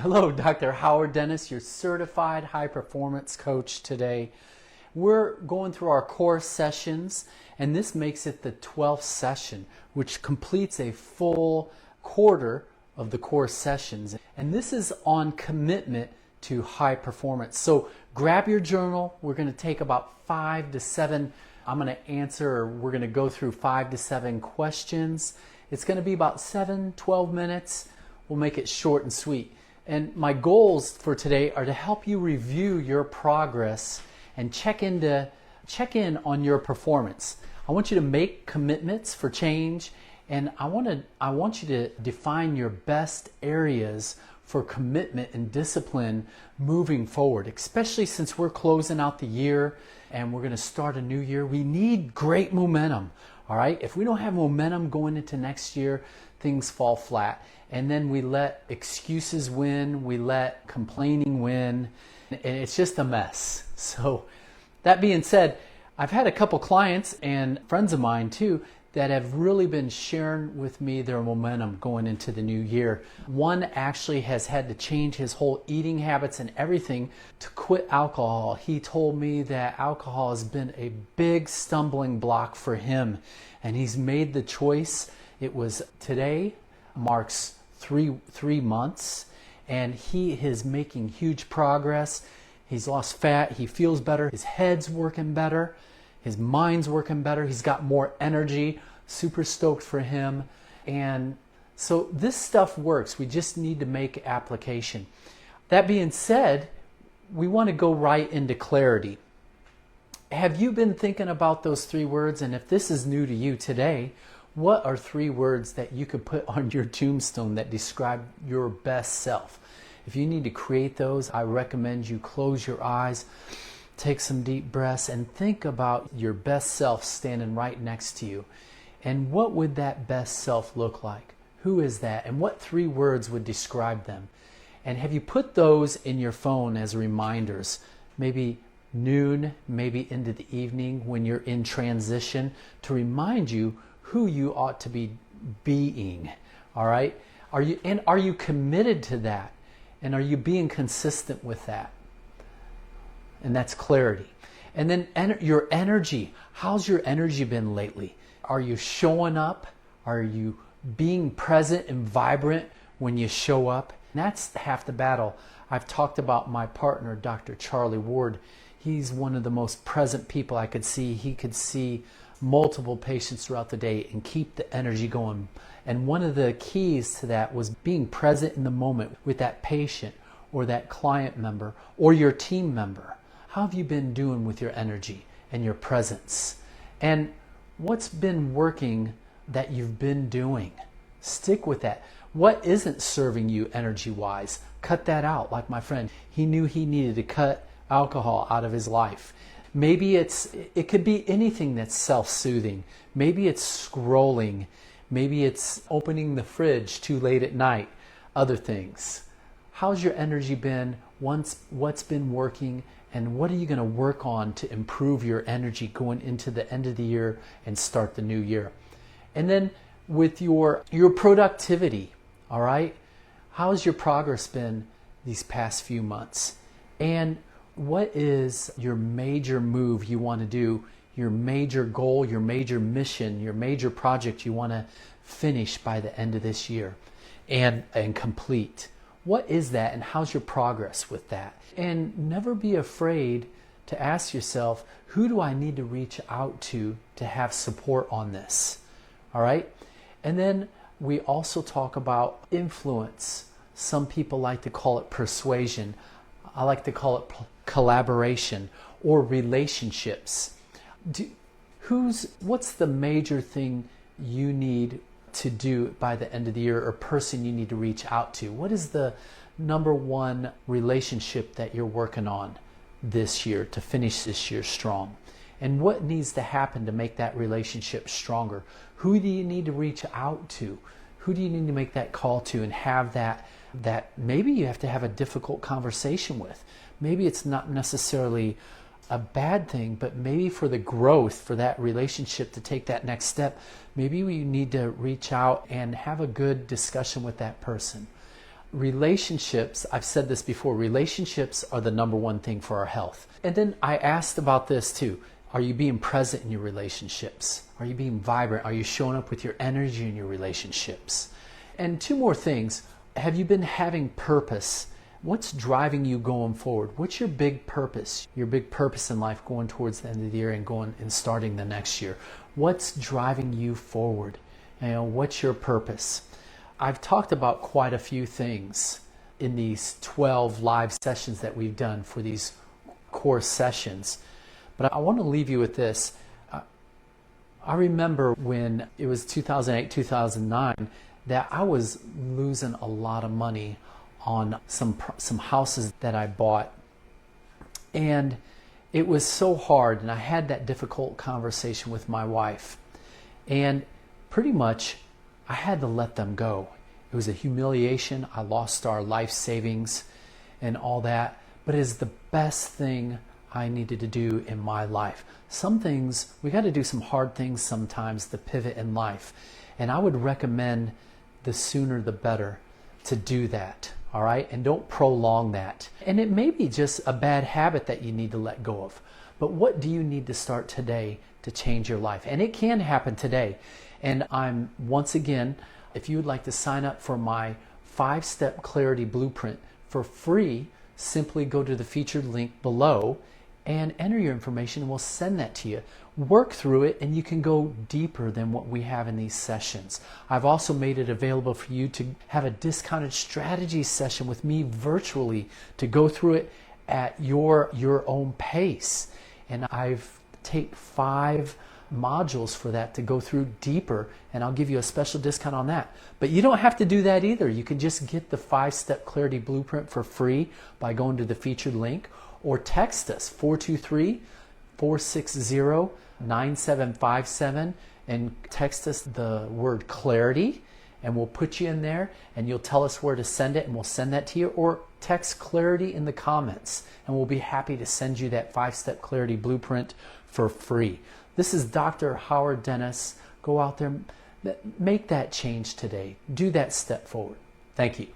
Hello, Dr. Howard Dennis, your certified high performance coach today. We're going through our core sessions, and this makes it the 12th session, which completes a full quarter of the core sessions. And this is on commitment to high performance. So grab your journal. We're going to take about 5 to 7. I'm going to answer, or we're going to go through 5 to 7 questions. It's going to be about 12 minutes. We'll make it short and sweet. And my goals for today are to help you review your progress and check in on your performance. I want you to make commitments for change, and I want you to define your best areas for commitment and discipline moving forward, especially since we're closing out the year and we're going to start a new year. We need great momentum, all right? If we don't have momentum going into next year, things fall flat. And then we let excuses win, we let complaining win, and it's just a mess. So that being said, I've had a couple clients and friends of mine too that have really been sharing with me their momentum going into the new year. One actually has had to change his whole eating habits and everything to quit alcohol. He told me that alcohol has been a big stumbling block for him, and he's made the choice. It was today marks three months, and he is making huge progress. He's lost fat, he feels better, his head's working better, his mind's working better, he's got more energy. Super stoked for him. And so this stuff works. We just need to make application. That being said, we want to go right into clarity. Have you been thinking about those 3 words? And if this is new to you today, what are 3 words that you could put on your tombstone that describe your best self? If you need to create those, I recommend you close your eyes, take some deep breaths, and think about your best self standing right next to you. And what would that best self look like? Who is that? And what 3 words would describe them? And have you put those in your phone as reminders? Maybe noon, maybe into the evening when you're in transition, to remind you who you ought to be being. All right? Are you committed to that? And are you being consistent with that? And that's clarity. And then your energy. How's your energy been lately? Are you showing up? Are you being present and vibrant when you show up? And that's half the battle. I've talked about my partner, Dr. Charlie Ward. He's one of the most present people I could see. He could see multiple patients throughout the day and keep the energy going. And one of the keys to that was being present in the moment with that patient or that client member or your team member. How have you been doing with your energy and your presence? And what's been working that you've been doing? Stick with that. What isn't serving you energy-wise? Cut that out. Like my friend, he knew he needed to cut alcohol out of his life. Maybe it could be anything that's self-soothing. Maybe it's scrolling. Maybe it's opening the fridge too late at night. Other things. How's your energy been? What's been working? And what are you going to work on to improve your energy going into the end of the year and start the new year? And then with your productivity, all right? How's your progress been these past few months? And what is your major move you want to do, your major goal, your major mission, your major project you want to finish by the end of this year and complete? What is that, and how's your progress with that? And never be afraid to ask yourself, who do I need to reach out to have support on this? All right? And then we also talk about influence. Some people like to call it persuasion. I like to call it collaboration or relationships. What's the major thing you need to do by the end of the year, or person you need to reach out to? What is the number one relationship that you're working on this year to finish this year strong? And what needs to happen to make that relationship stronger? Who do you need to reach out to? Who do you need to make that call to and have that maybe you have to have a difficult conversation with? Maybe it's not necessarily a bad thing, but maybe for the growth, for that relationship to take that next step, maybe we need to reach out and have a good discussion with that person. relationships, I've said this before, relationships are the number one thing for our health. And then I asked about this too. Are you being present in your relationships? Are you being vibrant? Are you showing up with your energy in your relationships? And two more things. Have you been having purpose? What's driving you going forward? What's your big purpose? Your big purpose in life going towards the end of the year and going and starting the next year. What's driving you forward? What's your purpose? I've talked about quite a few things in these 12 live sessions that we've done for these course sessions. But I want to leave you with this. I remember when it was 2008, 2009, that I was losing a lot of money on some houses that I bought. And it was so hard, and I had that difficult conversation with my wife. And pretty much I had to let them go. It was a humiliation. I lost our life savings and all that. But it is the best thing I needed to do in my life. Some things, we got to do some hard things sometimes to pivot in life. And I would recommend the sooner the better to do that. All right? And don't prolong that. And it may be just a bad habit that you need to let go of. But what do you need to start today to change your life? And it can happen today. And I'm, once again, if you would like to sign up for my 5-step clarity blueprint for free, simply go to the featured link below and enter your information, and we'll send that to you. Work through it, and you can go deeper than what we have in these sessions. I've also made it available for you to have a discounted strategy session with me virtually to go through it at your own pace. And I've taken 5 modules for that to go through deeper, and I'll give you a special discount on that. But you don't have to do that either. You can just get the 5-step clarity blueprint for free by going to the featured link, or text us 423-460-9757 and text us the word clarity, and we'll put you in there, and you'll tell us where to send it, and we'll send that to you. Or text clarity in the comments, and we'll be happy to send you that 5-step clarity blueprint for free. This is Dr. Howard Dennis. Go out there, make that change today. Do that step forward. Thank you.